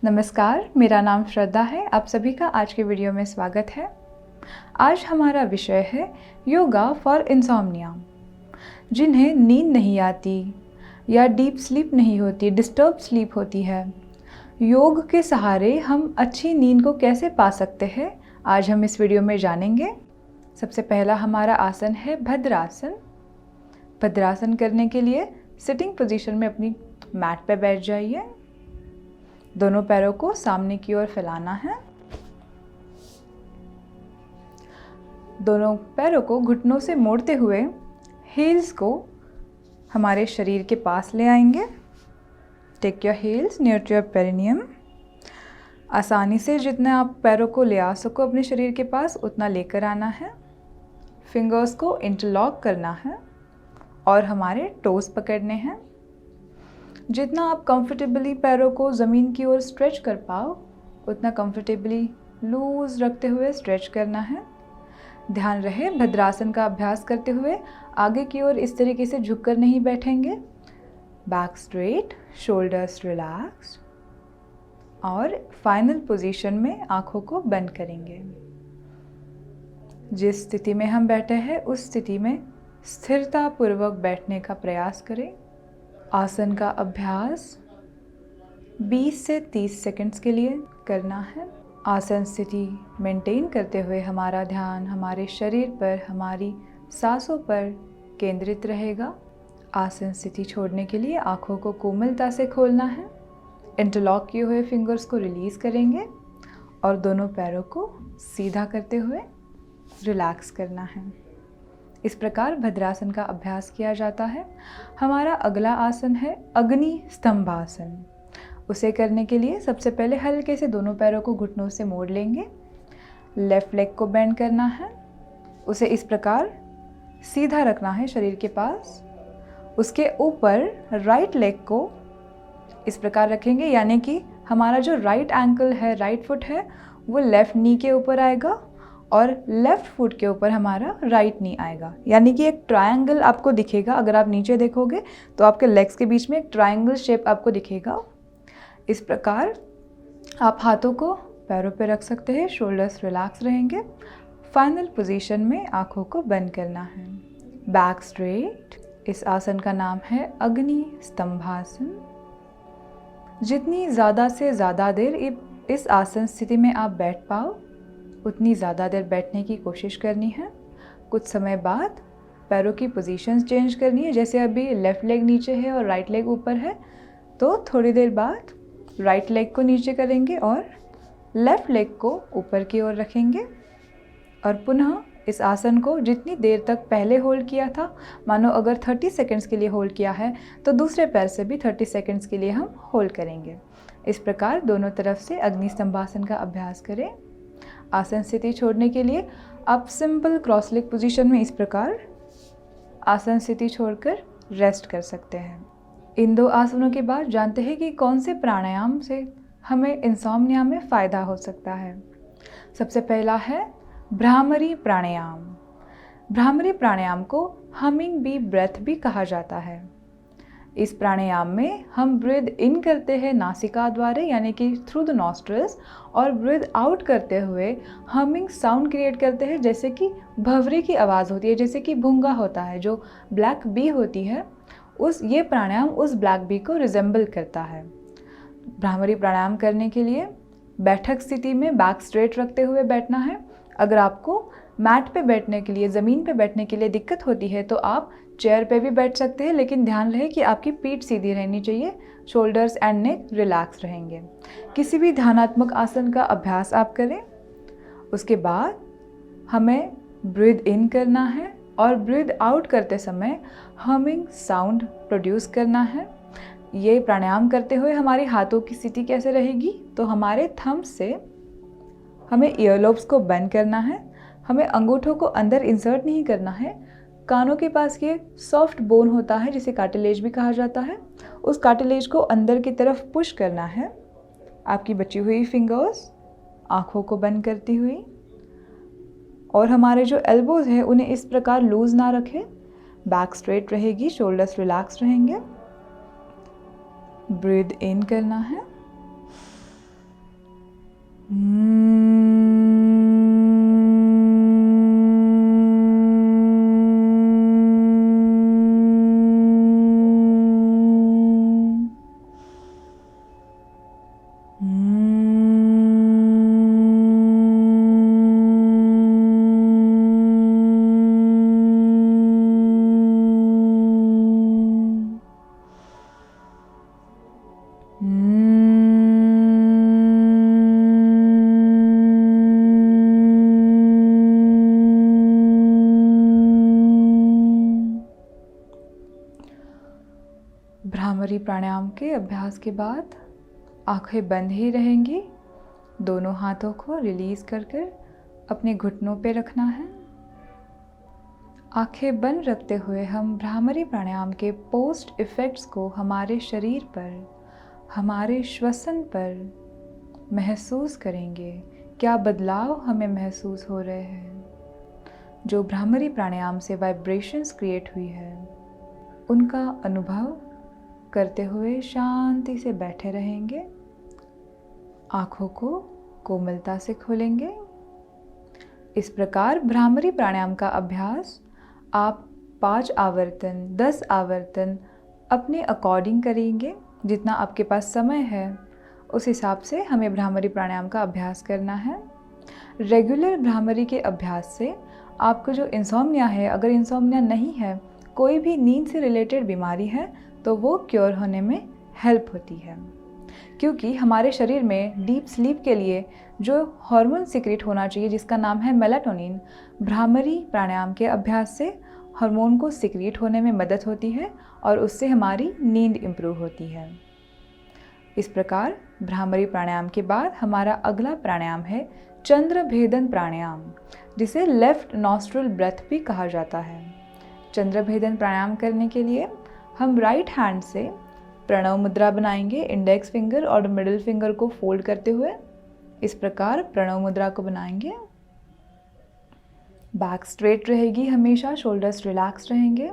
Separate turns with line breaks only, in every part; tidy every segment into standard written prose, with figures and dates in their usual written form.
नमस्कार, मेरा नाम श्रद्धा है। आप सभी का आज के वीडियो में स्वागत है। आज हमारा विषय है योगा फॉर इंसोम्निया। जिन्हें नींद नहीं आती या डीप स्लीप नहीं होती, डिस्टर्ब स्लीप होती है, योग के सहारे हम अच्छी नींद को कैसे पा सकते हैं, आज हम इस वीडियो में जानेंगे। सबसे पहला हमारा आसन है भद्रासन। भद्रासन करने के लिए सिटिंग पोजीशन में अपनी मैट पे बैठ जाइए। दोनों पैरों को सामने की ओर फैलाना है। दोनों पैरों को घुटनों से मोड़ते हुए हील्स को हमारे शरीर के पास ले आएंगे। Take your heels near to your perineum. आसानी से जितना आप पैरों को ले आ सको अपने शरीर के पास उतना लेकर आना है। फिंगर्स को इंटरलॉक करना है और हमारे टोस पकड़ने हैं। जितना आप कंफर्टेबली पैरों को ज़मीन की ओर स्ट्रेच कर पाओ उतना कंफर्टेबली लूज़ रखते हुए स्ट्रेच करना है। ध्यान रहे भद्रासन का अभ्यास करते हुए आगे की ओर इस तरीके से झुककर नहीं बैठेंगे। बैक स्ट्रेट, शोल्डर्स रिलैक्स और फाइनल पोजीशन में आंखों को बंद करेंगे। जिस स्थिति में हम बैठे हैं उस स्थिति में स्थिरता पूर्वक बैठने का प्रयास करें। आसन का अभ्यास 20 से 30 सेकंड्स के लिए करना है। आसन स्थिति मेंटेन करते हुए हमारा ध्यान हमारे शरीर पर, हमारी सांसों पर केंद्रित रहेगा। आसन स्थिति छोड़ने के लिए आंखों को कोमलता से खोलना है। इंटरलॉक किए हुए फिंगर्स को रिलीज़ करेंगे और दोनों पैरों को सीधा करते हुए रिलैक्स करना है। इस प्रकार भद्रासन का अभ्यास किया जाता है। हमारा अगला आसन है अग्नि स्तंभासन। उसे करने के लिए सबसे पहले हल्के से दोनों पैरों को घुटनों से मोड़ लेंगे। लेफ़्ट लेग को बेंड करना है। उसे इस प्रकार सीधा रखना है शरीर के पास। उसके ऊपर राइट लेग को इस प्रकार रखेंगे, यानी कि हमारा जो राइट एंकल है, राइट फुट है, वो लेफ़्ट नी के ऊपर आएगा और लेफ़्ट फुट के ऊपर हमारा राइट नी आएगा। यानी कि एक ट्रायंगल आपको दिखेगा। अगर आप नीचे देखोगे तो आपके लेग्स के बीच में एक ट्रायंगल शेप आपको दिखेगा। इस प्रकार आप हाथों को पैरों पे रख सकते हैं। शोल्डर्स रिलैक्स रहेंगे। फाइनल पोजीशन में आंखों को बंद करना है। Back straight. इस आसन का नाम है अग्नि स्तंभासन। जितनी ज़्यादा से ज़्यादा देर इस आसन स्थिति में आप बैठ पाओ उतनी ज़्यादा देर बैठने की कोशिश करनी है। कुछ समय बाद पैरों की पोजीशंस चेंज करनी है। जैसे अभी लेफ़्ट लेग नीचे है और राइट लेग ऊपर है, तो थोड़ी देर बाद राइट लेग को नीचे करेंगे और लेफ़्ट लेग को ऊपर की ओर रखेंगे और पुनः इस आसन को जितनी देर तक पहले होल्ड किया था, मानो अगर 30 सेकंड्स के लिए होल्ड किया है तो दूसरे पैर से भी 30 सेकंड्स के लिए हम होल्ड करेंगे। इस प्रकार दोनों तरफ से अग्नि स्तंभासन का अभ्यास करें। आसन स्थिति छोड़ने के लिए आप सिंपल क्रॉस लेग पोजीशन में इस प्रकार आसन स्थिति छोड़कर रेस्ट कर सकते हैं। इन दो आसनों के बाद जानते हैं कि कौन से प्राणायाम से हमें इंसोम्निया में फ़ायदा हो सकता है। सबसे पहला है भ्रामरी प्राणायाम। भ्रामरी प्राणायाम को हमिंग बी ब्रेथ भी कहा जाता है। इस प्राणायाम में हम ब्रीद इन करते हैं नासिका द्वारा, यानी कि थ्रू द नॉस्ट्रल्स, और ब्रीद आउट करते हुए हमिंग साउंड क्रिएट करते हैं, जैसे कि भंवरे की आवाज़ होती है, जैसे कि भूंगा होता है, जो ब्लैक बी होती है, ये प्राणायाम उस ब्लैक बी को रिजेंबल करता है। भ्रामरी प्राणायाम करने के लिए बैठक स्थिति में बैक स्ट्रेट रखते हुए बैठना है। अगर आपको मैट पे बैठने के लिए, ज़मीन पे बैठने के लिए दिक्कत होती है तो आप चेयर पे भी बैठ सकते हैं, लेकिन ध्यान रहे कि आपकी पीठ सीधी रहनी चाहिए। शोल्डर्स एंड नेक रिलैक्स रहेंगे। किसी भी ध्यानात्मक आसन का अभ्यास आप करें। उसके बाद हमें ब्रीद इन करना है और ब्रीद आउट करते समय हमिंग साउंड प्रोड्यूस करना है। ये प्राणायाम करते हुए हमारे हाथों की स्थिति कैसे रहेगी, तो हमारे थंब से हमें ईयरलोब्स को बंद करना है। हमें अंगूठों को अंदर इंसर्ट नहीं करना है। कानों के पास ये सॉफ्ट बोन होता है जिसे कार्टिलेज भी कहा जाता है, उस कार्टिलेज को अंदर की तरफ पुश करना है। आपकी बची हुई फिंगर्स आँखों को बंद करती हुई, और हमारे जो एल्बोज़ हैं उन्हें इस प्रकार लूज़ ना रखें। बैक स्ट्रेट रहेगी, शोल्डर्स रिलैक्स रहेंगे। ब्रीद इन करना है भ्रामरी प्राणायाम के अभ्यास के बाद आंखें बंद ही रहेंगी। दोनों हाथों को रिलीज कर कर अपने घुटनों पे रखना है। आंखें बंद रखते हुए हम भ्रामरी प्राणायाम के पोस्ट इफ़ेक्ट्स को हमारे शरीर पर, हमारे श्वसन पर महसूस करेंगे। क्या बदलाव हमें महसूस हो रहे हैं। जो भ्रामरी प्राणायाम से वाइब्रेशंस क्रिएट हुई है उनका अनुभव करते हुए शांति से बैठे रहेंगे। आँखों को कोमलता से खोलेंगे। इस प्रकार भ्रामरी प्राणायाम का अभ्यास आप 5 आवर्तन, 10 आवर्तन अपने अकॉर्डिंग करेंगे। जितना आपके पास समय है उस हिसाब से हमें भ्रामरी प्राणायाम का अभ्यास करना है। रेगुलर भ्रामरी के अभ्यास से आपको जो इंसोम्निया है, अगर इंसोम्निया नहीं है, कोई भी नींद से रिलेटेड बीमारी है, तो वो क्योर होने में हेल्प होती है। क्योंकि हमारे शरीर में डीप स्लीप के लिए जो हार्मोन सिक्रेट होना चाहिए जिसका नाम है मेलाटोनिन, भ्रामरी प्राणायाम के अभ्यास से हार्मोन को सिक्रेट होने में मदद होती है और उससे हमारी नींद इम्प्रूव होती है। इस प्रकार भ्रामरी प्राणायाम के बाद हमारा अगला प्राणायाम है चंद्र भेदन प्राणायाम, जिसे लेफ्ट नॉस्ट्रल ब्रेथ भी कहा जाता है। चंद्र भेदन प्राणायाम करने के लिए हम राइट हैंड से प्रणव मुद्रा बनाएंगे। इंडेक्स फिंगर और मिडिल फिंगर को फोल्ड करते हुए इस प्रकार प्रणव मुद्रा को बनाएंगे। बैक स्ट्रेट रहेगी हमेशा, शोल्डर्स रिलैक्स रहेंगे।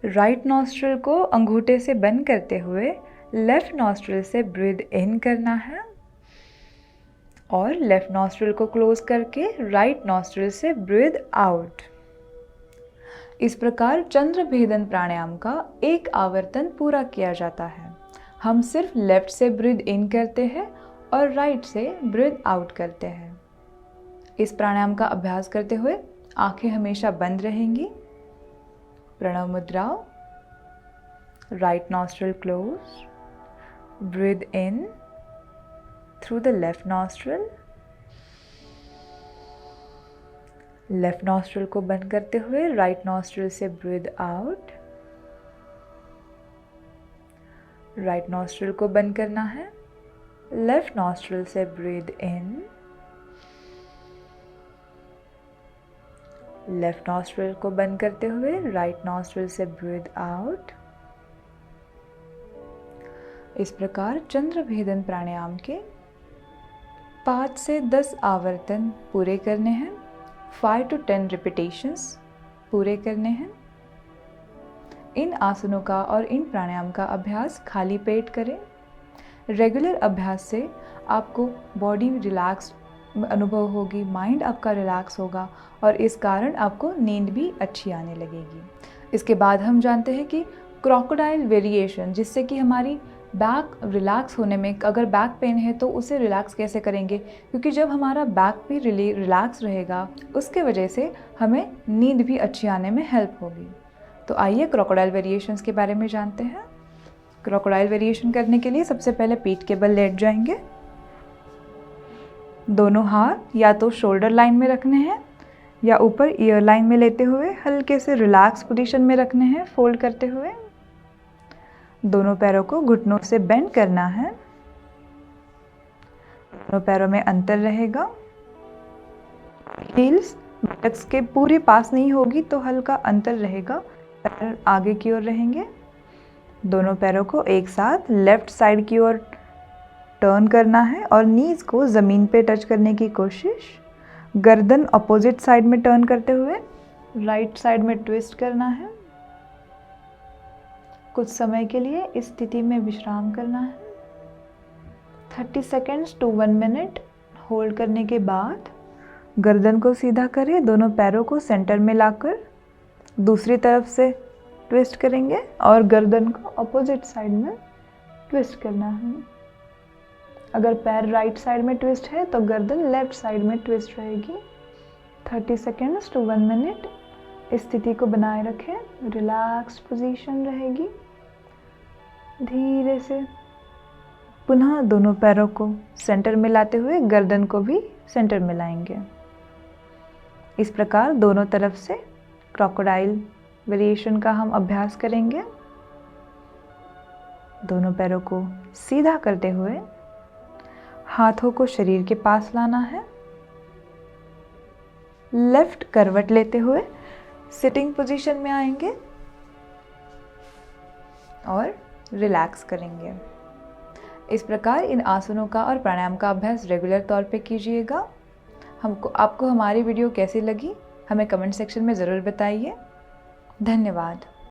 राइट नॉस्ट्रल को अंगूठे से बंद करते हुए लेफ्ट नॉस्ट्रल से ब्रीथ इन करना है और लेफ्ट नॉस्ट्रल को क्लोज करके राइट नॉस्ट्रल से ब्रीथ आउट। इस प्रकार चंद्र भेदन प्राणायाम का एक आवर्तन पूरा किया जाता है। हम सिर्फ लेफ्ट से ब्रीथ इन करते हैं और राइट से ब्रीथ आउट करते हैं। इस प्राणायाम का अभ्यास करते हुए आंखें हमेशा बंद रहेंगी। प्रणव मुद्रा, right nostril close, breathe in through the left nostril, left nostril को बंद करते हुए राइट नॉस्ट्रल से ब्रीथ आउट। राइट नॉस्ट्रल को बंद करना है, लेफ्ट नॉस्ट्रल से ब्रीथ इन, लेफ्ट नॉस्ट्रल को बंद करते हुए राइट नॉस्ट्रल से ब्रीथ आउट। इस प्रकार चंद्र भेदन प्राणायाम के 5 से 10 आवर्तन पूरे करने हैं। 5 to 10 रिपीटेशंस पूरे करने हैं। इन आसनों का और इन प्राणायाम का अभ्यास खाली पेट करें। रेगुलर अभ्यास से आपको बॉडी रिलैक्स अनुभव होगी, माइंड आपका रिलैक्स होगा और इस कारण आपको नींद भी अच्छी आने लगेगी। इसके बाद हम जानते हैं कि क्रोकोडाइल वेरिएशन, जिससे कि हमारी बैक रिलैक्स होने में, अगर बैक पेन है तो उसे रिलैक्स कैसे करेंगे, क्योंकि जब हमारा बैक भी रिलैक्स रहेगा उसके वजह से हमें नींद भी अच्छी आने में हेल्प होगी। तो आइए क्रोकोडाइल वेरिएशंस के बारे में जानते हैं। क्रोकोडाइल वेरिएशन करने के लिए सबसे पहले पीठ के बल लेट जाएंगे। दोनों हाथ या तो शोल्डर लाइन में रखने हैं या ऊपर ईयर लाइन में लेते हुए हल्के से रिलैक्स पोजीशन में रखने हैं, फोल्ड करते हुए। दोनों पैरों को घुटनों से बेंड करना है। दोनों पैरों में अंतर रहेगा। हील्स बटक्स के पूरे पास नहीं होगी तो हल्का अंतर रहेगा, पैर आगे की ओर रहेंगे। दोनों पैरों को एक साथ लेफ्ट साइड की ओर टर्न करना है और नीज को ज़मीन पे टच करने की कोशिश। गर्दन अपोजिट साइड में टर्न करते हुए राइट साइड में ट्विस्ट करना है। कुछ समय के लिए इस स्थिति में विश्राम करना है। 30 सेकेंड्स टू 1 मिनट होल्ड करने के बाद गर्दन को सीधा करें। दोनों पैरों को सेंटर में लाकर दूसरी तरफ से ट्विस्ट करेंगे और गर्दन को अपोजिट साइड में ट्विस्ट करना है। अगर पैर राइट साइड में ट्विस्ट है तो गर्दन लेफ्ट साइड में ट्विस्ट रहेगी। 30 सेकेंड्स टू 1 मिनट इस स्थिति को बनाए रखें। रिलैक्स पोजीशन रहेगी। धीरे से पुनः दोनों पैरों को सेंटर में लाते हुए गर्दन को भी सेंटर में लाएंगे। इस प्रकार दोनों तरफ से क्रोकोडाइल वेरिएशन का हम अभ्यास करेंगे। दोनों पैरों को सीधा करते हुए हाथों को शरीर के पास लाना है। लेफ्ट करवट लेते हुए सिटिंग पोजीशन में आएंगे और रिलैक्स करेंगे। इस प्रकार इन आसनों का और प्राणायाम का अभ्यास रेगुलर तौर पे कीजिएगा। आपको हमारी वीडियो कैसी लगी हमें कमेंट सेक्शन में ज़रूर बताइए। धन्यवाद।